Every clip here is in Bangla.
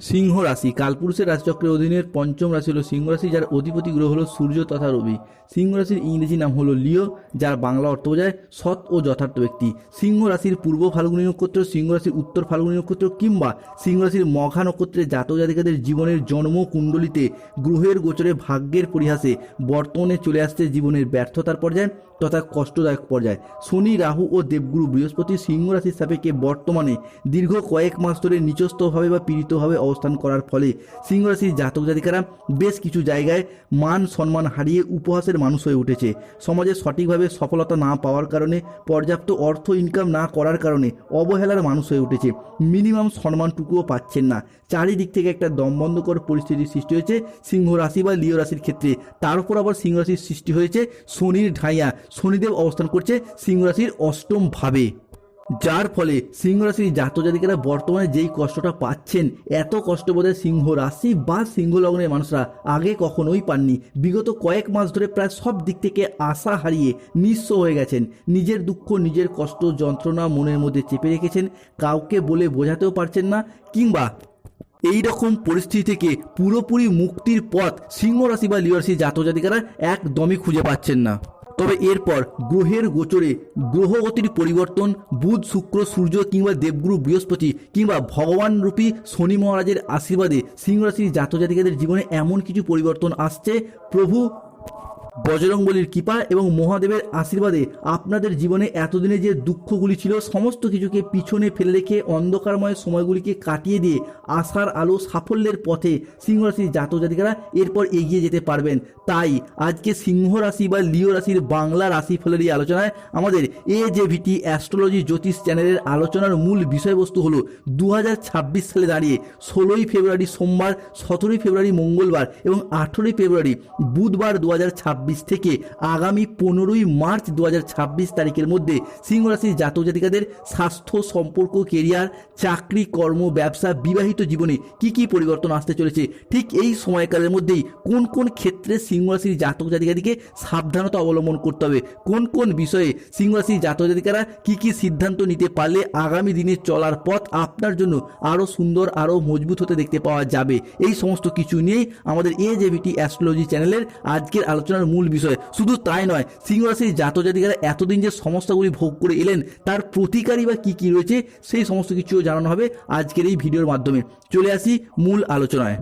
সিংহ রাশি কালপুরুষের রাশিচক্রের অধীনের পঞ্চম রাশি হলো সিংহ রাশি, যার অধিপতি গ্রহ হলো সূর্য তথা রবি। সিংহ রাশির ইংরেজি নাম হলো লিও, যার বাংলা অর্থ বোঝায় সৎ ও যথার্থ ব্যক্তি। সিংহ রাশির পূর্ব ফাল্গুনী নক্ষত্র, সিংহ রাশির উত্তর ফাল্গুনী নক্ষত্র কিংবা সিংহ রাশির মঘা নক্ষত্রে জাতক জাতিকাদের জীবনের জন্ম কুণ্ডলিতে গ্রহের গোচরে ভাগ্যের পরিহাসে বর্তমানে চলে আসছে জীবনের ব্যর্থতার পর্যায়ে তথা কষ্টদায়ক পর্যায়ে। শনি, রাহু ও দেবগুরু বৃহস্পতি সিংহ রাশির সাপেক্ষে বর্তমানে দীর্ঘ কয়েক মাস ধরে নিচস্থভাবে বা পীড়িতভাবে অবস্থান করার ফলে সিংহ রাশির জাতক জাতিকারা বেশ কিছু জায়গায় মান সম্মান হারিয়ে উপহাসের মানুষ হয়ে উঠেছে। সমাজে সঠিকভাবে সফলতা না পাওয়ার কারণে, পর্যাপ্ত অর্থ ইনকাম না করার কারণে অবহেলার মানুষ হয়ে উঠেছে। মিনিমাম সম্মানটুকুও পাচ্ছেন না। চারিদিক থেকে একটা দমবন্ধকর পরিস্থিতির সৃষ্টি হয়েছে সিংহ রাশি বা লিও রাশির ক্ষেত্রে। তার উপর আবার সিংহ রাশির সৃষ্টি হয়েছে শনির ঢাইয়া। শনিদেব অবস্থান করছে সিংহ রাশির অষ্টম ভাবে, যার ফলে সিংহ রাশির জাতক জাতিকারা বর্তমানে যেই কষ্টটা পাচ্ছেন, এত কষ্ট বোধহয় সিংহ রাশি বা সিংহ লগ্নের মানুষরা আগে কখনোই পাননি। বিগত কয়েক মাস ধরে প্রায় সব দিক থেকে আশা হারিয়ে নিঃস্ব হয়ে গেছেন। নিজের দুঃখ, নিজের কষ্ট, যন্ত্রণা মনের মধ্যে চেপে রেখেছেন, কাউকে বলে বোঝাতেও পারছেন না, কিংবা এই রকম পরিস্থিতি থেকে পুরোপুরি মুক্তির পথ সিংহ রাশি বা লিও রাশির জাতক জাতিকারা একদমই খুঁজে পাচ্ছেন না। তবে এরপর গ্রহের গোচরে গ্রহগতির পরিবর্তন, বুধ, শুক্র, সূর্য কিংবা দেবগুরু বৃহস্পতি কিংবা ভগবান রূপী শনি মহারাজের আশীর্বাদে সিংহ রাশির জাতক জাতিকাদের জীবনে এমন কিছু পরিবর্তন আসছে। প্রভু বজরংবলীর কৃপা এবং মহাদেবের আশীর্বাদে আপনাদের জীবনে এতদিনে যে দুঃখগুলি ছিল সমস্ত কিছুকে পিছনে ফেলে রেখে অন্ধকারময় সময়গুলিকে কাটিয়ে দিয়ে আশার আলো, সাফল্যের পথে সিংহ রাশির জাতক জাতিকারা এরপর এগিয়ে যেতে পারবেন। তাই আজকে সিংহ রাশি বা লিও রাশির বাংলা রাশিফলের এই আলোচনায় আমাদের AJVT অ্যাস্ট্রোলজি জ্যোতিষ চ্যানেলের আলোচনার মূল বিষয়বস্তু হলো 2026 সালে দাঁড়িয়ে 16ই ফেব্রুয়ারি সোমবার, 17ই ফেব্রুয়ারি মঙ্গলবার এবং 18ই ফেব্রুয়ারি বুধবার 2026 থেকে আগামী 15ই মার্চ 2026 তারিখের মধ্যে সিংহ রাশির জাতক জাতিকাদের স্বাস্থ্য, সম্পর্ক, কেরিয়ার, চাকরি, কর্ম, ব্যবসা, বিবাহিত জীবনে কি কি পরিবর্তন আসতে চলেছে, ঠিক এই সময়কালের মধ্যেই কোন কোন ক্ষেত্রে সিংহ রাশির জাতক জাতিকাদিকে সাবধানতা অবলম্বন করতে হবে, কোন কোন বিষয়ে সিংহ রাশির জাতক জাতিকারা কি কি সিদ্ধান্ত নিতে পারলে আগামী দিনে চলার পথ আপনার জন্য আরও সুন্দর, আরও মজবুত হতে দেখতে পাওয়া যাবে, এই সমস্ত কিছু নিয়েই আমাদের AJVT অ্যাস্ট্রোলজি চ্যানেলের আজকের আলোচনার মূল বিষয়। শুধু তাই নয়, সিংহ রাশির জাতক জাতিকারা এতদিন যে সমস্যাগুলি ভোগ করে এলেন তার প্রতিকারই বা কী কী রয়েছে সেই সমস্ত কিছুও জানানো হবে আজকের এই ভিডিওর মাধ্যমে। চলে আসি মূল আলোচনায়।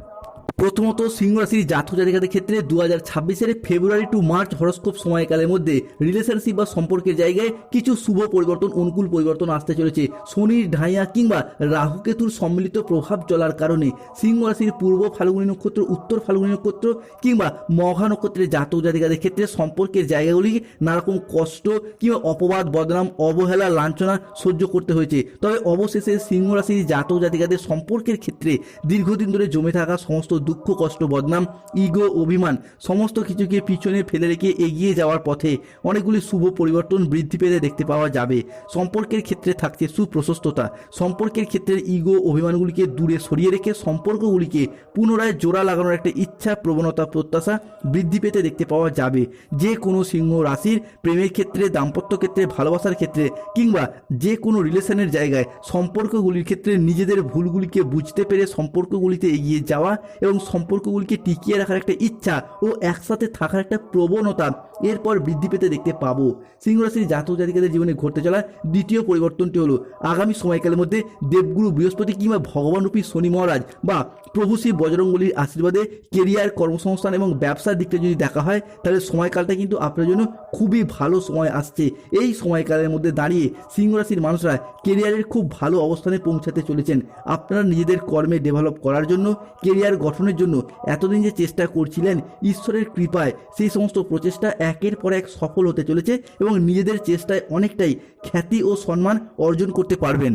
প্রথমত, সিংহ রাশির জাতক জাতিকাদের ক্ষেত্রে 2026-এর ফেব্রুয়ারি টু মার্চ হরস্কোপ সময়কালের মধ্যে রিলেশনশিপ বা সম্পর্কের জায়গায় কিছু শুভ পরিবর্তন, অনুকূল পরিবর্তন আসতে চলেছে। শনির ঢাইয়া কিংবা রাহুকেতুর সম্মিলিত প্রভাব চলার কারণে সিংহ রাশির পূর্ব ফাল্গুনী নক্ষত্র, উত্তর ফাল্গুনী নক্ষত্র কিংবা মঘা নক্ষত্রের জাতক জাতিকাদের ক্ষেত্রে সম্পর্কের জায়গাগুলি নানারকম কষ্ট কিংবা অপবাদ, বদনাম, অবহেলা, লাঞ্ছনা সহ্য করতে হয়েছে। তবে অবশেষে সিংহ রাশির জাতক জাতিকাদের সম্পর্কের ক্ষেত্রে দীর্ঘদিন ধরে জমে থাকা সমস্ত দুঃখ, কষ্ট, বদনাম, ইগো, অভিমান সমস্ত কিছুকে পিছনে ফেলে রেখে এগিয়ে যাওয়ার পথে অনেকগুলি শুভ পরিবর্তন বৃদ্ধি পেতে দেখতে পাওয়া যাবে। সম্পর্কের ক্ষেত্রে থাকছে সুপ্রশস্ততা। সম্পর্কের ক্ষেত্রে ইগো, অভিমানগুলিকে দূরে সরিয়ে রেখে সম্পর্কগুলিকে পুনরায় জোড়া লাগানোর একটা ইচ্ছা, প্রবণতা, প্রত্যাশা বৃদ্ধি পেতে দেখতে পাওয়া যাবে। যে কোনো সিংহ রাশির প্রেমের ক্ষেত্রে, দাম্পত্য ক্ষেত্রে, ভালোবাসার ক্ষেত্রে কিংবা যে কোনো রিলেশনের জায়গায় সম্পর্কগুলির ক্ষেত্রে নিজেদের ভুলগুলিকে বুঝতে পেরে সম্পর্কগুলিতে এগিয়ে যাওয়া এবং সম্পর্কগুলিকে টিকিয়ে রাখার একটা ইচ্ছা ও একসাথে থাকার একটা প্রবণতা এরপর বৃদ্ধি পেতে দেখতে পাবো। সিংহ রাশির জাতক জাতিকাদের জীবনে ঘটতে চলা দ্বিতীয় পরিবর্তনটি হলো আগামী সময়কালের মধ্যে দেবগুরু বৃহস্পতি কিংবা ভগবানরূপী শনি মহারাজ বা প্রভু শ্রী বজরংবলীর আশীর্বাদে কেরিয়ার, কর্মসংস্থান এবং ব্যবসার দিকটা যদি দেখা হয় তাহলে সময়কালটা কিন্তু আপনার জন্য খুবই ভালো সময় আসছে। এই সময়কালের মধ্যে দাঁড়িয়ে সিংহ রাশির মানুষরা কেরিয়ারের খুব ভালো অবস্থানে পৌঁছাতে চলেছেন। আপনারা নিজেদের কর্মে ডেভেলপ করার জন্য, কেরিয়ার গঠনের জন্য এতদিন যে চেষ্টা করছিলেন, ঈশ্বরের কৃপায় সেই সমস্ত প্রচেষ্টা একের পর এক সফল হতে চলেছে এবং নিজেদের চেষ্টায় অনেকটাই খ্যাতি ও সম্মান অর্জন করতে পারবেন।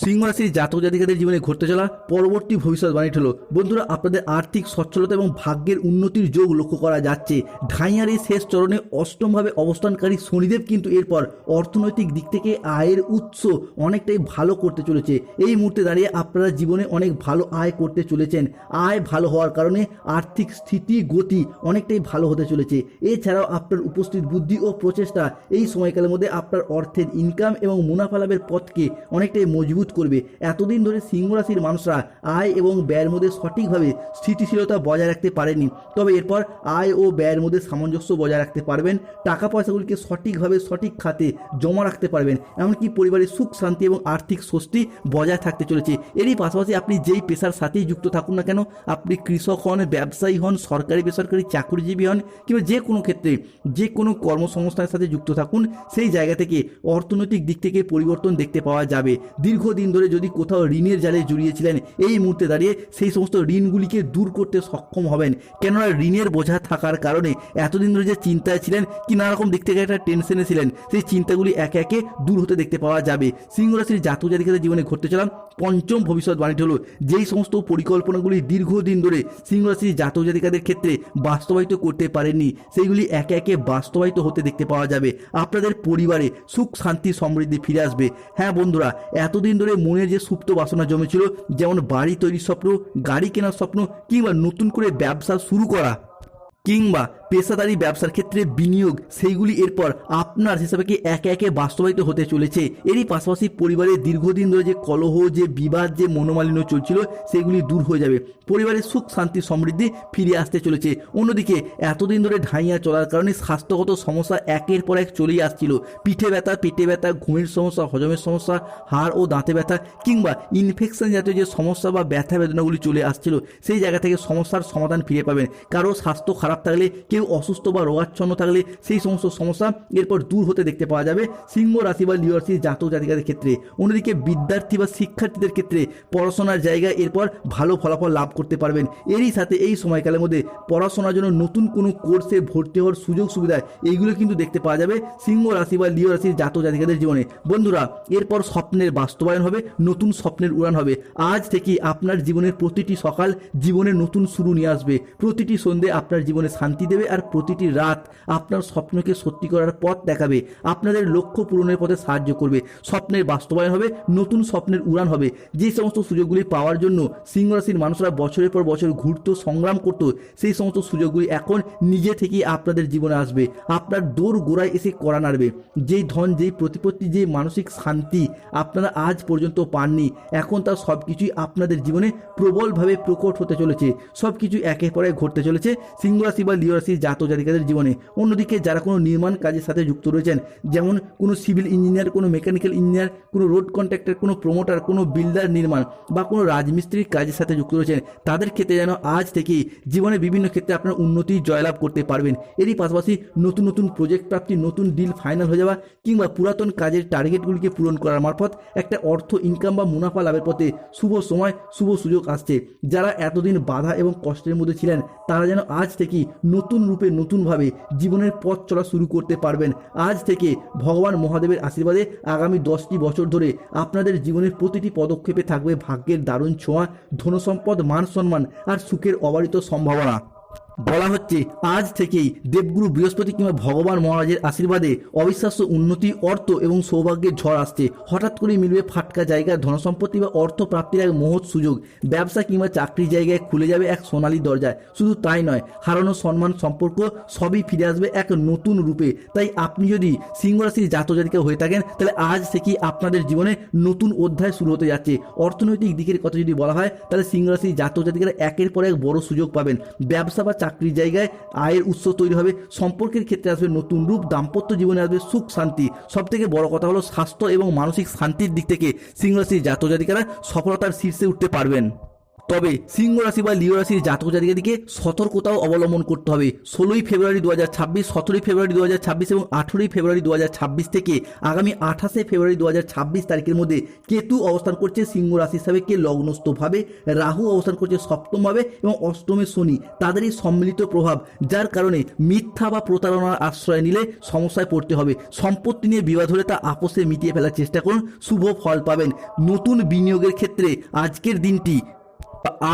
সিংহ রাশির জাতক জাতিকাদের জীবনে ঘটতে চলা পরবর্তী ভবিষ্যৎবাণীটি হলো, বন্ধুরা, আপনাদের আর্থিক সচ্ছলতা এবং ভাগ্যের উন্নতির যোগ লক্ষ্য করা যাচ্ছে। ঢাইয়ার এই শেষ চরণে অষ্টমভাবে অবস্থানকারী শনিদেব কিন্তু এরপর অর্থনৈতিক দিক থেকে আয়ের উৎস অনেকটাই ভালো করতে চলেছে। এই মুহূর্তে দাঁড়িয়ে আপনারা জীবনে অনেক ভালো আয় করতে চলেছেন। আয় ভালো হওয়ার কারণে আর্থিক স্থিতি, গতি অনেকটাই ভালো হতে চলেছে। এছাড়াও আপনার উপস্থিত বুদ্ধি ও প্রচেষ্টা এই সময়কালের মধ্যে আপনার অর্থের ইনকাম এবং মুনাফা লাভের পথকে অনেকটাই মজবুত মজবুত করবে। এতদিন ধরে সিংহ রাশির মানুষরা আয় এবং ব্যয়ের মধ্যে সঠিকভাবে স্থিতিশীলতা বজায় রাখতে পারেনি, তবে এরপর আয় ও ব্যয়ের মধ্যে সামঞ্জস্য বজায় রাখতে পারবেন। টাকা পয়সাগুলিকে সঠিকভাবে সঠিক খাতে জমা রাখতে পারবেন, এমনকি পরিবারের সুখ শান্তি এবং আর্থিক স্বস্তি বজায় থাকতে চলেছে। এরই পাশাপাশি আপনি যেই পেশার সাথেই যুক্ত থাকুন না কেন, আপনি কৃষক হন, ব্যবসায়ী হন, সরকারি বেসরকারি চাকরিজীবী হন, কিংবা যে কোনো ক্ষেত্রে যে কোনো কর্মসংস্থানের সাথে যুক্ত থাকুন, সেই জায়গা থেকে অর্থনৈতিক দিক থেকে পরিবর্তন দেখতে পাওয়া যাবে। দীর্ঘদিন ধরে যদি কোথাও ঋণের জালে জড়িয়েছিলেন, এই মুহূর্তে দাঁড়িয়ে সেই সমস্ত ঋণগুলিকে দূর করতে সক্ষম হবেন। কেননা ঋণের বোঝা থাকার কারণে এতদিন ধরে যে চিন্তায় ছিলেন, কি নানা রকম দিক থেকে একটা টেনশনে ছিলেন, সেই চিন্তাগুলি একে একে দূর হতে দেখতে পাওয়া যাবে। সিংহ রাশির জাতক জাতিকাদের জীবনে ঘটতে চলা পঞ্চম ভবিষ্যৎবাণীটি হলো, যেই সমস্ত পরিকল্পনাগুলি দীর্ঘদিন ধরে সিংহ রাশির জাতক জাতিকাদের ক্ষেত্রে বাস্তবায়িত করতে পারেননি, সেইগুলি একে একে বাস্তবায়িত হতে দেখতে পাওয়া যাবে। আপনাদের পরিবারে সুখ শান্তি সমৃদ্ধি ফিরে আসবে। হ্যাঁ বন্ধুরা, এতদিন ধরে মনের যে সুপ্ত বাসনা জমেছিল, যেমন বাড়ি তৈরির স্বপ্ন, গাড়ি কেনার স্বপ্ন, কিংবা নতুন করে ব্যবসা শুরু করা, কিংবা পেশাদারি ব্যবসার ক্ষেত্রে বিনিয়োগ, সেইগুলি এরপর আপনার হিসাবে কি একে একে বাস্তবায়িত হতে চলেছে। এরই পাশাপাশি পরিবারের দীর্ঘদিন ধরে যে কলহ, যে বিবাদ, যে মনোমালিন্য চলছিল, সেগুলি দূর হয়ে যাবে। পরিবারের সুখ শান্তি সমৃদ্ধি ফিরে আসতে চলেছে। অন্যদিকে এতদিন ধরে ঢাইয়া চলার কারণে স্বাস্থ্যগত সমস্যা একের পর এক চলেই আসছিল। পিঠে ব্যথা, পেটে ব্যথা, ঘুমের সমস্যা, হজমের সমস্যা, হাড় ও দাঁতে ব্যথা, কিংবা ইনফেকশন জাতীয় যে সমস্যা বা ব্যথা বেদনাগুলি চলে আসছিল, সেই জায়গা থেকে সমস্যার সমাধান ফিরে পাবেন। কারো স্বাস্থ্য খারাপ থাকলে, কেউ অসুস্থ বা রোগাচ্ছন্ন থাকলে, সেই সমস্ত সমস্যা এরপর দূর হতে দেখতে পাওয়া যাবে সিংহ রাশি বা লিও রাশির জাতক জাতিকাদের ক্ষেত্রে। অন্যদিকে বিদ্যার্থী বা শিক্ষার্থীদের ক্ষেত্রে পড়াশোনার জায়গায় এরপর ভালো ফলাফল লাভ করতে পারবেন। এরই সাথে এই সময়কালের মধ্যে পড়াশোনার জন্য নতুন কোনো কোর্সে ভর্তি হওয়ার সুযোগ সুবিধা, এইগুলো কিন্তু দেখতে পাওয়া যাবে সিংহ রাশি বা লিও রাশির জাতক জাতিকাদের জীবনে। বন্ধুরা, এরপর স্বপ্নের বাস্তবায়ন হবে, নতুন স্বপ্নের উড়ান হবে। আজ থেকে আপনার জীবনের প্রতিটি সকাল জীবনের নতুন শুরু নিয়ে আসবে। প্রতিটি সন্ধ্যে আপনার জীবনে শান্তি দেবে, আর প্রতিটি রাত আপনার স্বপ্নকে সত্যি করার পথ দেখাবে, আপনাদের লক্ষ্য পূরণের পথে সাহায্য করবে। স্বপ্নের বাস্তবায়ন হবে, নতুন স্বপ্নের উড়ান হবে। যে সমস্ত সুযোগগুলি পাওয়ার জন্য সিংহ রাশির মানুষরা বছরের পর বছর ঘুরত, সংগ্রাম করত, সেই সমস্ত সুযোগগুলি এখন নিজে থেকেই আপনাদের জীবনে আসবে। আপনার দৌড় গোড়ায় এসে কড়া নাড়বে। যেই ধন, যেই প্রতিপত্তি, যে মানসিক শান্তি আপনারা আজ পর্যন্ত পাননি, এখন তার সব কিছুই আপনাদের জীবনে প্রবলভাবে প্রকট হতে চলেছে। সব কিছু একের পর এক ঘটতে চলেছে সিংহ রাশি বা লিও রাশির জাতক জাতিকাদের জীবনে। অন্যদিকে যারা কোনো নির্মাণ কাজের সাথে যুক্ত রয়েছেন, যেমন কোনো সিভিল ইঞ্জিনিয়ার, কোনো মেকানিক্যাল ইঞ্জিনিয়ার, কোনো রোড কন্ট্রাক্টর, কোনো প্রমোটার, কোনো বিল্ডার নির্মাণ বা কোনো রাজমিস্ত্রির কাজের সাথে যুক্ত রয়েছেন, তাদের ক্ষেত্রে যেন আজ থেকেই জীবনে বিভিন্ন ক্ষেত্রে আপনার উন্নতি জয়লাভ করতে পারবেন। এরই পাশাপাশি নতুন নতুন প্রজেক্ট প্রাপ্তি, নতুন ডিল ফাইনাল হয়ে যাওয়া, কিংবা পুরাতন কাজের টার্গেটগুলিকে পূরণ করার মারফত একটা অর্থ ইনকাম বা মুনাফা লাভের পথে শুভ সময়, শুভ সুযোগ আসছে। যারা এতদিন বাধা এবং কষ্টের মধ্যে ছিলেন, তারা যেন আজ থেকেই নতুন রূপে, নতুনভাবে জীবনের পথ চলা শুরু করতে পারবেন। আজ থেকে ভগবান মহাদেবের আশীর্বাদে আগামী 10টি বছর ধরে আপনাদের জীবনের প্রতিটি পদক্ষেপে থাকবে ভাগ্যের দারুণ ছোঁয়া, ধনসম্পদ, মান সম্মান আর সুখের অবারিত সম্ভাবনা। বলা হচ্ছে আজ থেকেই দেবগুরু বৃহস্পতি কিংবা ভগবান মহারাজের আশীর্বাদে অবিশ্বাস্য উন্নতি, অর্থ এবং সৌভাগ্যের ঝড় আসছে। হঠাৎ করে মিলবে ফাটকা জায়গায় ধনসম্পত্তি বা অর্থ প্রাপ্তির এক মহৎ সুযোগ। ব্যবসা কিংবা চাকরির জায়গায় খুলে যাবে এক সোনালী দরজায়। শুধু তাই নয়, হারানো সম্মান, সম্পর্ক সবই ফিরে আসবে এক নতুন রূপে। তাই আপনি যদি সিংহ রাশির জাতক জাতিকা হয়ে থাকেন, তাহলে আজ থেকেই আপনাদের জীবনে নতুন অধ্যায় শুরু হতে যাচ্ছে। অর্থনৈতিক দিকের কথা যদি বলা হয়, তাহলে সিংহ রাশির জাতক জাতিকারা একের পর এক বড় সুযোগ পাবেন। ব্যবসা বা চাকরির জায়গায় আয়ের উৎস তৈরি হবে। সম্পর্কের ক্ষেত্রে আসবে নতুন রূপ। দাম্পত্য জীবনে আসবে সুখ শান্তি। সব থেকে বড় কথা হলো স্বাস্থ্য এবং মানসিক শান্তির দিক থেকে সিংহ রাশির জাতক জাতিকারা সফলতার শীর্ষে উঠতে পারবেন। তবে সিংহ রাশি বা লিও রাশির জাতক জাতিকাদেরকে সতর্কতাও অবলম্বন করতে হবে। 16ই ফেব্রুয়ারি 2026, 17ই ফেব্রুয়ারি 2026 এবং 18ই ফেব্রুয়ারি 2026 থেকে আগামী 28শে ফেব্রুয়ারি 2026 তারিখের মধ্যে কেতু অবস্থান করছে সিংহ রাশির সাপেক্ষে লগ্নস্থভাবে, রাহু অবস্থান করছে সপ্তমভাবে এবং অষ্টমে শনি, তাদেরই সম্মিলিত প্রভাব, যার কারণে মিথ্যা বা প্রতারণার আশ্রয় নিলে সমস্যায় পড়তে হবে। সম্পত্তি নিয়ে বিবাদ হলে তা আপোষে মিটিয়ে ফেলার চেষ্টা করুন, শুভ ফল পাবেন। নতুন বিনিয়োগের ক্ষেত্রে আজকের দিনটি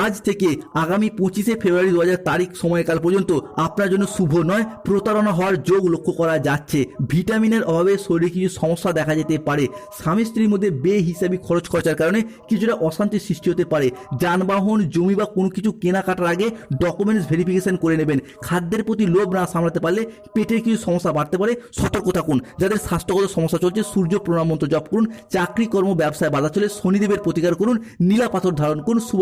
আজ থেকে আগামী 25শে ফেব্রুয়ারি 2000 তারিখ সময়কাল পর্যন্ত আপনার জন্য শুভ নয়। প্রতারণা হওয়ার যোগ লক্ষ্য করা যাচ্ছে। ভিটামিনের অভাবে শরীরে কিছু সমস্যা দেখা যেতে পারে। স্বামী স্ত্রীর মধ্যে বেহিসাবি খরচ খরচার কারণে কিছুটা অশান্তির সৃষ্টি হতে পারে। যানবাহন, জমি বা কোনো কিছু কেনাকাটার আগে ডকুমেন্টস ভেরিফিকেশন করে নেবেন। খাদ্যের প্রতি লোভ না সামলাতে পারলে পেটের কিছু সমস্যা বাড়তে পারে, সতর্ক থাকুন। যাদের স্বাস্থ্যগত সমস্যা চলছে সূর্য প্রণাম মন্ত্র জপ করুন। চাকরি কর্ম ব্যবসায় বাধা চলে শনিদেবের প্রতিকার করুন। নীলা পাথর ধারণ করুন। শুভ